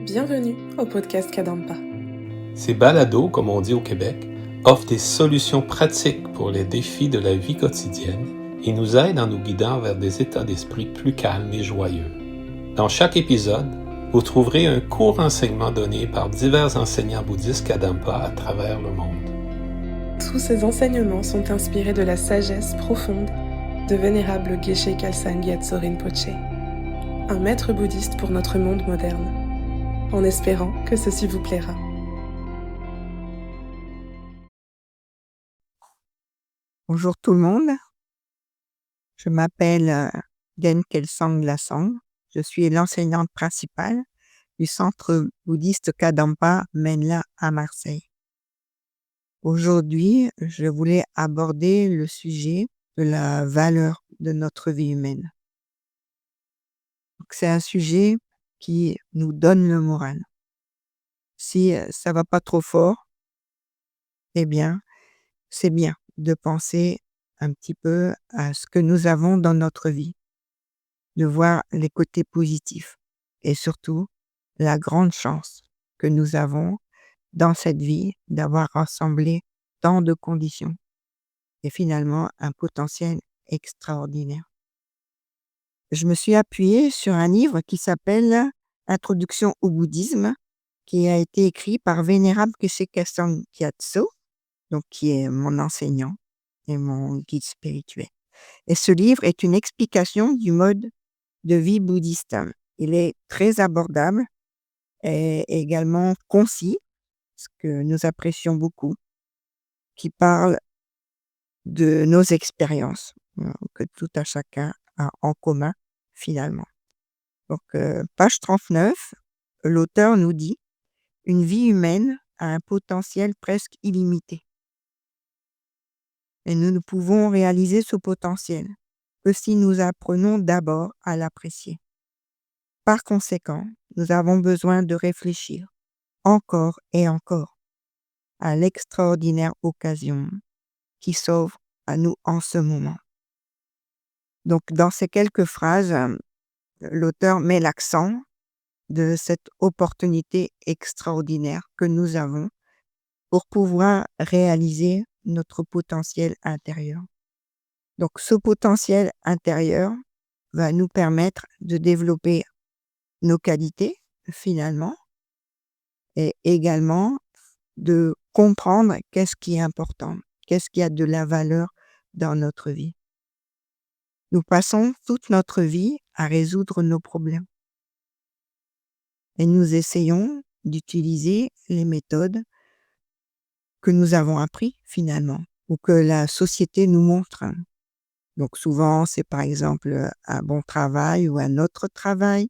Bienvenue au podcast Kadampa. Ces balados, comme on dit au Québec, offrent des solutions pratiques pour les défis de la vie quotidienne et nous aident en nous guidant vers des états d'esprit plus calmes et joyeux. Dans chaque épisode, vous trouverez un court enseignement donné par divers enseignants bouddhistes Kadampa à travers le monde. Tous ces enseignements sont inspirés de la sagesse profonde de vénérable Geshe Khalsa Gyatso Rinpoche, un maître bouddhiste pour notre monde moderne, en espérant que ceci vous plaira. Bonjour tout le monde, je m'appelle Gen Kelsang Lasang, je suis l'enseignante principale du centre bouddhiste Kadampa Menla à Marseille. Aujourd'hui, je voulais aborder le sujet de la valeur de notre vie humaine. Donc, c'est un sujet qui nous donne le moral. Si ça va pas trop fort, eh bien, c'est bien de penser un petit peu à ce que nous avons dans notre vie, de voir les côtés positifs et surtout la grande chance que nous avons dans cette vie d'avoir rassemblé tant de conditions et finalement un potentiel extraordinaire. Je me suis appuyée sur un livre qui s'appelle Introduction au bouddhisme, qui a été écrit par Vénérable Geshe Khalsa Gyatso, donc qui est mon enseignant et mon guide spirituel. Et ce livre est une explication du mode de vie bouddhiste. Il est très abordable et également concis, ce que nous apprécions beaucoup, qui parle de nos expériences que tout à chacun a en commun finalement. Donc, page 39, l'auteur nous dit « Une vie humaine a un potentiel presque illimité. Et nous ne pouvons réaliser ce potentiel que si nous apprenons d'abord à l'apprécier. Par conséquent, nous avons besoin de réfléchir encore et encore à l'extraordinaire occasion qui s'offre à nous en ce moment. » Donc, dans ces quelques phrases, l'auteur met l'accent de cette opportunité extraordinaire que nous avons pour pouvoir réaliser notre potentiel intérieur. Donc, ce potentiel intérieur va nous permettre de développer nos qualités, finalement, et également de comprendre qu'est-ce qui est important, qu'est-ce qui a de la valeur dans notre vie. Nous passons toute notre vie à résoudre nos problèmes. Et nous essayons d'utiliser les méthodes que nous avons apprises, finalement, ou que la société nous montre. Donc souvent, c'est par exemple un bon travail ou un autre travail,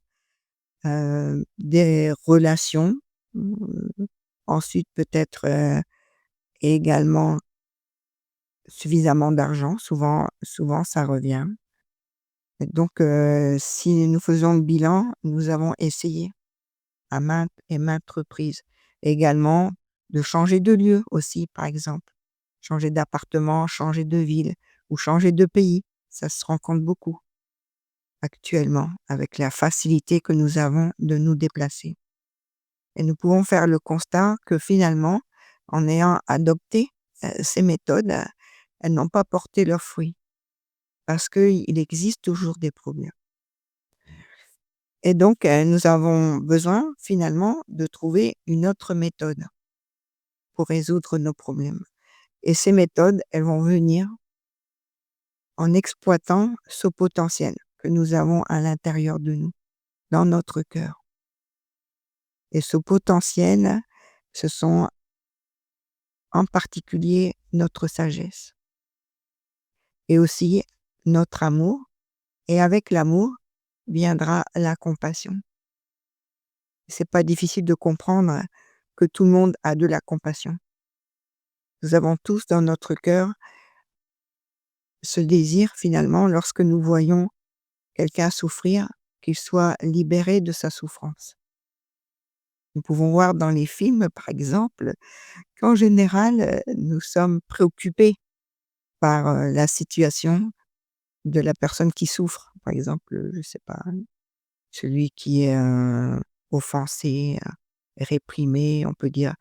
des relations, ensuite peut-être également suffisamment d'argent, souvent ça revient. Et donc, si nous faisons le bilan, nous avons essayé à maintes et maintes reprises. Également, de changer de lieu aussi, par exemple. Changer d'appartement, changer de ville ou changer de pays. Ça se rencontre beaucoup actuellement avec la facilité que nous avons de nous déplacer. Et nous pouvons faire le constat que finalement, en ayant adopté ces méthodes, elles n'ont pas porté leurs fruits parce qu'il existe toujours des problèmes. Et donc, nous avons besoin finalement de trouver une autre méthode pour résoudre nos problèmes. Et ces méthodes, elles vont venir en exploitant ce potentiel que nous avons à l'intérieur de nous, dans notre cœur. Et ce potentiel, ce sont en particulier notre sagesse et aussi notre amour. Et avec l'amour viendra la compassion. C'est pas difficile de comprendre que tout le monde a de la compassion. Nous avons tous dans notre cœur ce désir finalement, lorsque nous voyons quelqu'un souffrir, qu'il soit libéré de sa souffrance. Nous pouvons voir dans les films, par exemple, qu'en général, nous sommes préoccupés par la situation de la personne qui souffre. Par exemple, je sais pas, celui qui est offensés, réprimés, on peut dire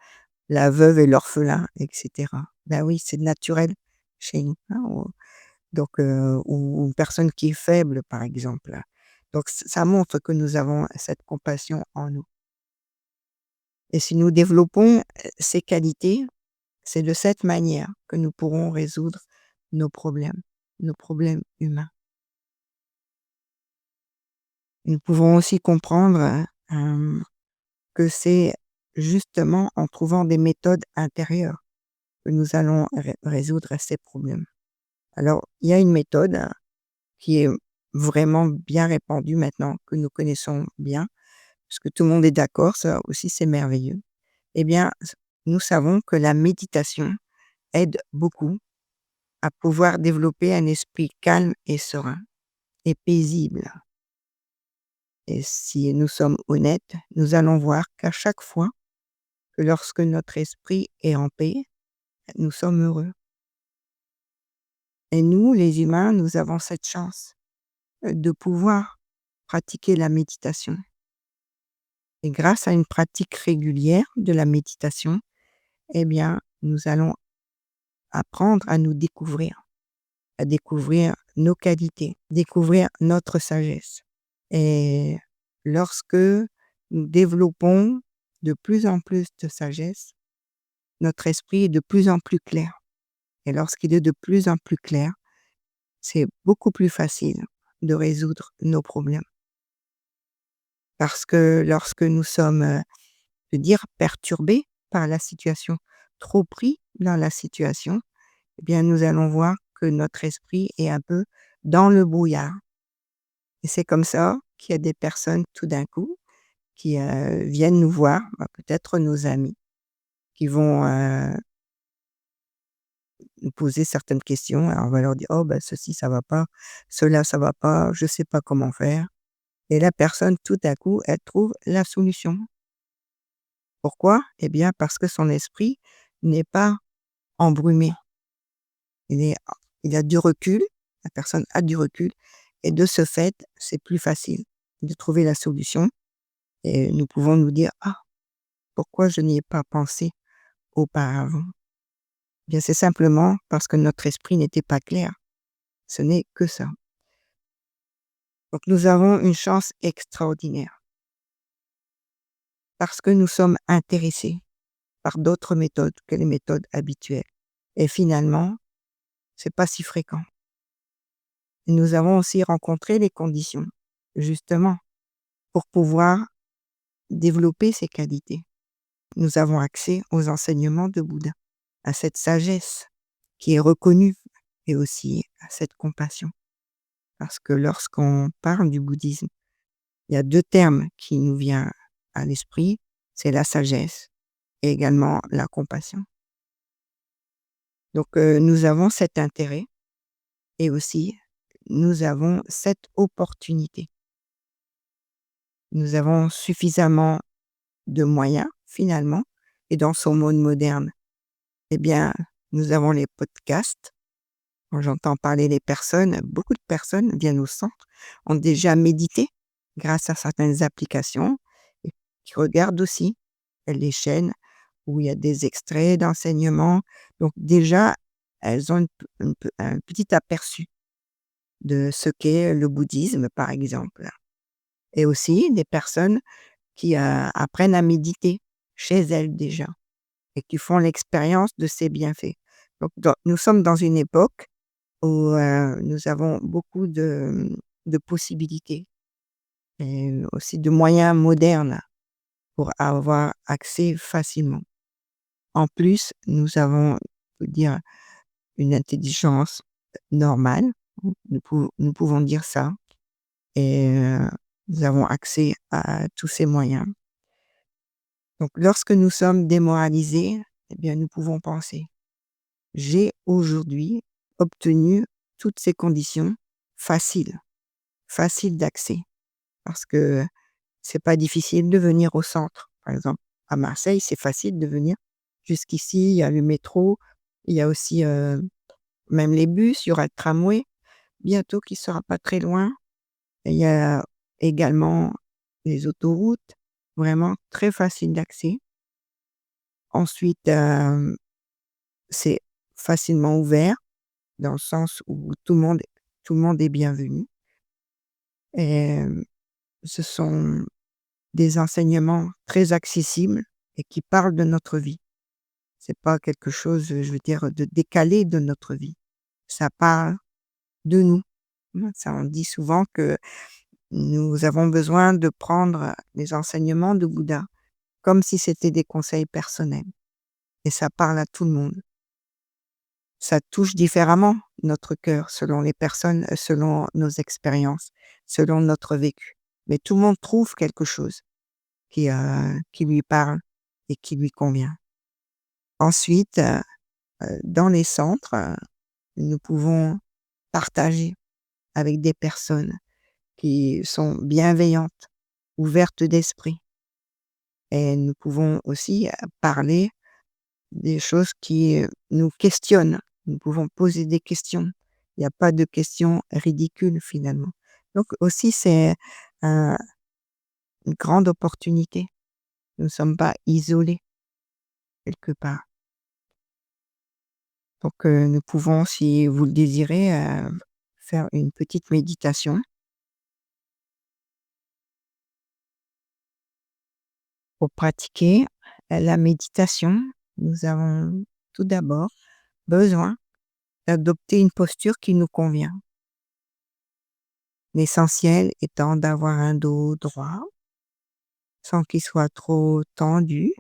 la veuve et l'orphelin et cetera. Bah oui, c'est naturel chez nous, hein, ou une personne qui est faible, par exemple. Donc ça montre que nous avons cette compassion en nous et si nous développons, ces qualités, c'est de cette manière que nous pourrons résoudre nos problèmes humains. Nous pouvons aussi comprendre, que c'est justement en trouvant des méthodes intérieures que nous allons résoudre ces problèmes. Alors, il y a une méthode qui est vraiment bien répandue maintenant, que nous connaissons bien, parce que tout le monde est d'accord, ça aussi c'est merveilleux. Eh bien, nous savons que la méditation aide beaucoup à pouvoir développer un esprit calme et serein et paisible. Et si nous sommes honnêtes, nous allons voir qu'à chaque fois que lorsque notre esprit est en paix, nous sommes heureux. Et nous, les humains, nous avons cette chance de pouvoir pratiquer la méditation. Et grâce à une pratique régulière de la méditation, eh bien, nous allons apprendre à nous découvrir, à découvrir nos qualités, découvrir notre sagesse. Et lorsque nous développons de plus en plus de sagesse, notre esprit est de plus en plus clair. Et lorsqu'il est de plus en plus clair, c'est beaucoup plus facile de résoudre nos problèmes. Parce que lorsque nous sommes, je veux dire, perturbés par la situation, trop pris dans la situation, eh bien, nous allons voir que notre esprit est un peu dans le brouillard. Et c'est comme ça qu'il y a des personnes, tout d'un coup, qui, viennent nous voir, peut-être nos amis, qui vont, nous poser certaines questions. Alors on va leur dire: «Oh bah, ceci ça va pas, cela ça va pas, je sais pas comment faire» et la personne, tout à coup, elle trouve la solution. Pourquoi? Eh bien, parce que son esprit n'est pas embrumé. Il est il a du recul, la personne a du recul et de ce fait, c'est plus facile de trouver la solution et nous pouvons nous dire: «Ah, pourquoi je n'y ai pas pensé auparavant?» Eh bien, c'est simplement parce que notre esprit n'était pas clair. Ce n'est que ça. Donc nous avons une chance extraordinaire parce que nous sommes intéressés par d'autres méthodes que les méthodes habituelles et finalement, c'est pas si fréquent. Et nous avons aussi rencontré les conditions, justement, pour pouvoir développer ces qualités. Nous avons accès aux enseignements de Bouddha, à cette sagesse qui est reconnue et aussi à cette compassion. Parce que lorsqu'on parle du bouddhisme, il y a 2 termes qui nous viennent à l'esprit, c'est la sagesse et également la compassion. Donc nous avons cet intérêt et aussi nous avons cette opportunité. Nous avons suffisamment de moyens finalement et dans son monde moderne, eh bien, nous avons les podcasts. Quand j'entends parler les personnes, beaucoup de personnes viennent au centre, ont déjà médité grâce à certaines applications et qui regardent aussi les chaînes où il y a des extraits d'enseignements. Donc déjà, elles ont un petit aperçu de ce qu'est le bouddhisme, par exemple. Et aussi des personnes qui, apprennent à méditer chez elles déjà et qui font l'expérience de ces bienfaits. Donc nous sommes dans une époque où, nous avons beaucoup de possibilités et aussi de moyens modernes pour avoir accès facilement. En plus, nous avons, on peut dire, une intelligence normale, nous pouvons dire ça et nous avons accès à tous ces moyens. Donc lorsque nous sommes démoralisés, eh bien, nous pouvons penser: «J'ai aujourd'hui obtenu toutes ces conditions faciles d'accès». Parce que c'est pas difficile de venir au centre. Par exemple, à Marseille, c'est facile de venir jusqu'ici, il y a le métro, il y a aussi, même les bus, il y aura le tramway bientôt qui sera pas très loin et il y a également les autoroutes. vraiment très facile d'accès. Ensuite, c'est facilement ouvert dans le sens où tout le monde est bienvenu et ce sont des enseignements très accessibles et qui parlent de notre vie. C'est pas quelque chose, je veux dire, de décalé de notre vie. Ça parle de nous. Ça, on dit souvent que nous avons besoin de prendre les enseignements de Bouddha comme si c'était des conseils personnels et ça parle à tout le monde. Ça touche différemment notre cœur selon les personnes, selon nos expériences, selon notre vécu. Mais tout le monde trouve quelque chose qui lui parle et qui lui convient. Ensuite, dans les centres, nous pouvons partager avec des personnes qui sont bienveillantes, ouvertes d'esprit et nous pouvons aussi, parler des choses qui, nous questionnent. Nous pouvons poser des questions. Il y a pas de questions ridicules finalement. Donc aussi c'est un une grande opportunité. Nous ne sommes pas isolés quelque part. Donc nous pouvons, si vous le désirez, faire une petite méditation. Pour pratiquer la méditation, nous avons tout d'abord besoin d'adopter une posture qui nous convient. L'essentiel étant d'avoir un dos droit, sans qu'il soit trop tendu,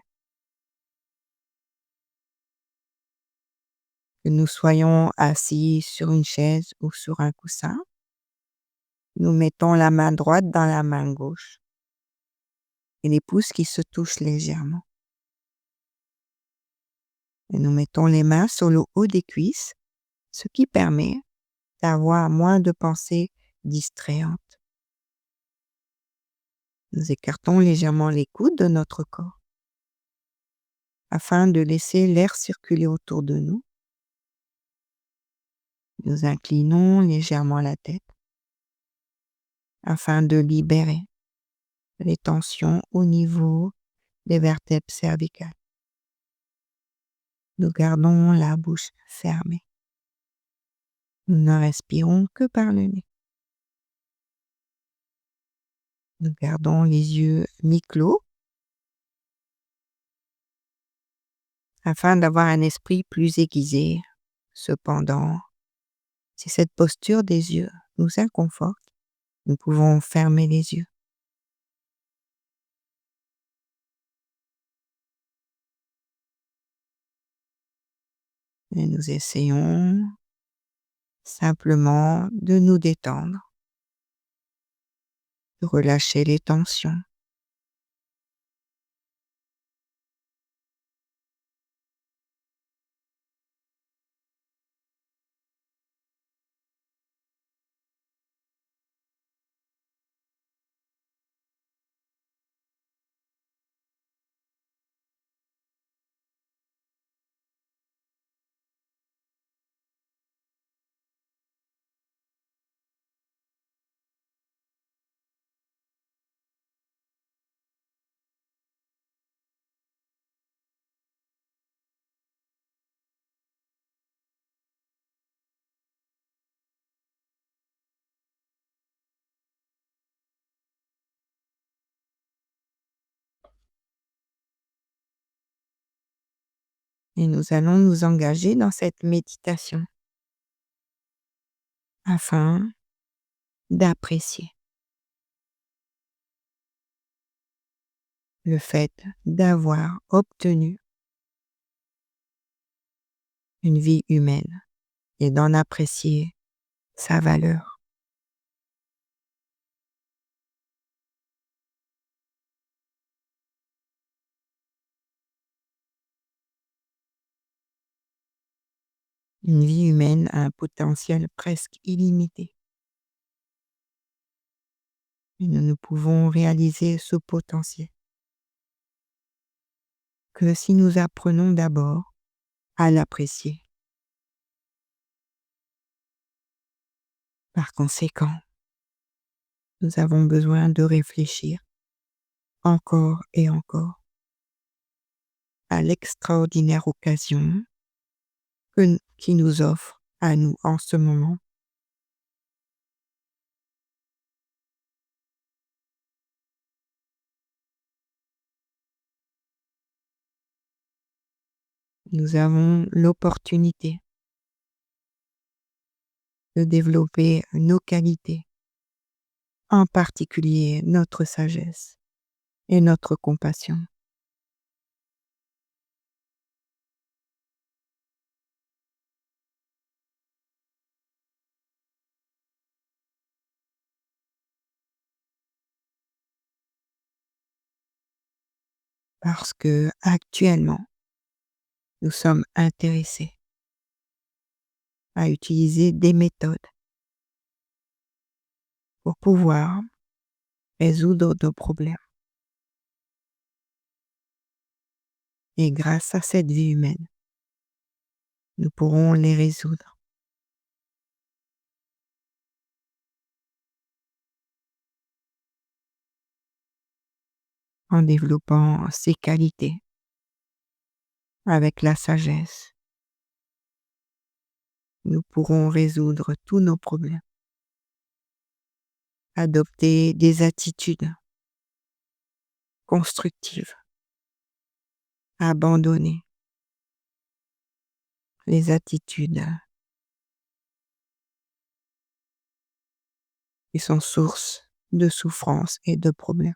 que nous soyons assis sur une chaise ou sur un coussin. Nous mettons la main droite dans la main gauche et les pouces qui se touchent légèrement. Et nous mettons les mains sur le haut des cuisses, ce qui permet d'avoir moins de pensées distrayantes. Nous écartons légèrement les coudes de notre corps afin de laisser l'air circuler autour de nous. Nous inclinons légèrement la tête afin de libérer les tensions au niveau des vertèbres cervicales. Nous gardons la bouche fermée. Nous ne respirons que par le nez. Nous gardons les yeux mi-clos afin d'avoir un esprit plus aiguisé. Cependant, si cette posture des yeux nous inconforte, nous pouvons fermer les yeux. Et nous essayons simplement de nous détendre, de relâcher les tensions. Et nous allons nous engager dans cette méditation afin d'apprécier le fait d'avoir obtenu une vie humaine et d'en apprécier sa valeur. Une vie humaine a un potentiel presque illimité. Et nous ne pouvons réaliser ce potentiel que si nous apprenons d'abord à l'apprécier. Par conséquent, nous avons besoin de réfléchir encore et encore à l'extraordinaire occasion qui nous offre à nous en ce moment. Nous avons l'opportunité de développer nos qualités, en particulier notre sagesse et notre compassion, parce que actuellement, nous sommes intéressés à utiliser des méthodes pour pouvoir résoudre nos problèmes. Et grâce à cette vie humaine, nous pourrons les résoudre en développant ces qualités avec la sagesse. Nous pourrons résoudre tous nos problèmes, adopter des attitudes constructives, abandonner les attitudes qui sont source de souffrance et de problèmes.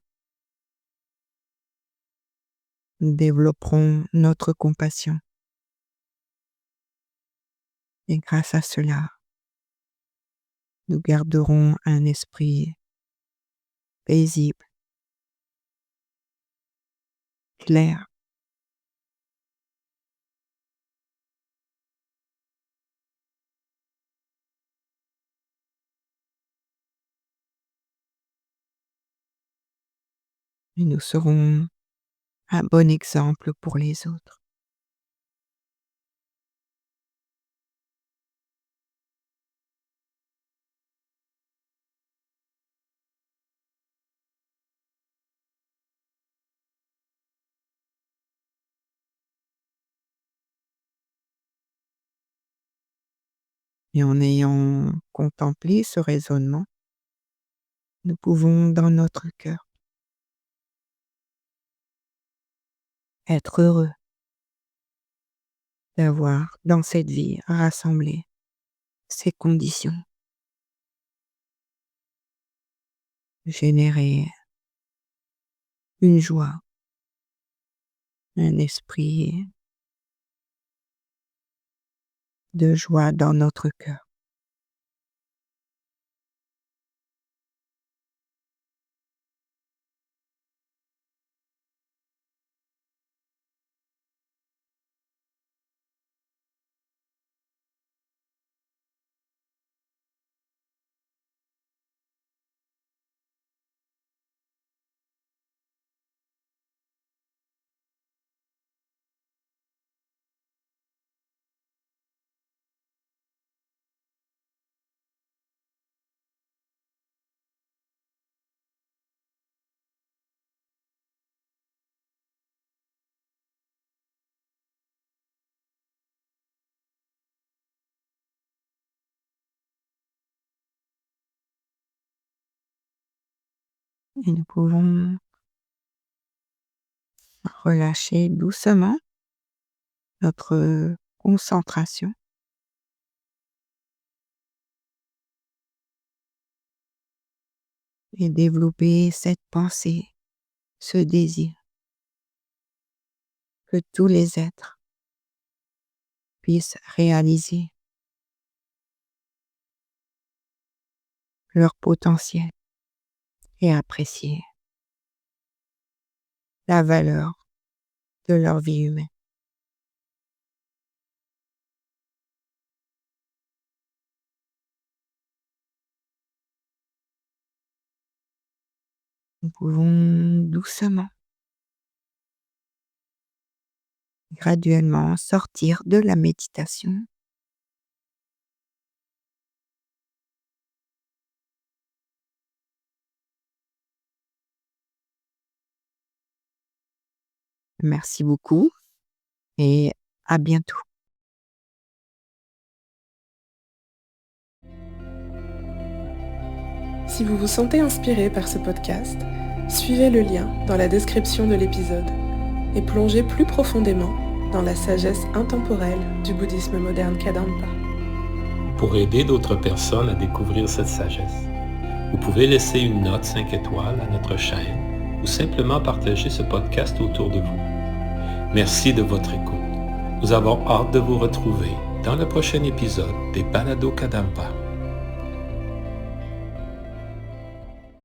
Nous développerons notre compassion et grâce à cela, nous garderons un esprit paisible, clair, et nous serons un bon exemple pour les autres. Et en ayant contemplé ce raisonnement, nous pouvons dans notre cœur être heureux d'avoir dans cette vie rassemblé ces conditions, générer une joie, un esprit de joie dans notre cœur. Et nous pouvons relâcher doucement notre concentration et développer cette pensée, ce désir que tous les êtres puissent réaliser leur potentiel et apprécier la valeur de leur vie humaine. Nous pouvons doucement, graduellement sortir de la méditation Merci beaucoup et à bientôt. Si vous vous sentez inspiré par ce podcast, suivez le lien dans la description de l'épisode et plongez plus profondément dans la sagesse intemporelle du bouddhisme moderne Kadampa. Pour aider d'autres personnes à découvrir cette sagesse, vous pouvez laisser une note 5 étoiles à notre chaîne ou simplement partager ce podcast autour de vous. Merci de votre écoute. Nous avons hâte de vous retrouver dans le prochain épisode des Balados Kadampa.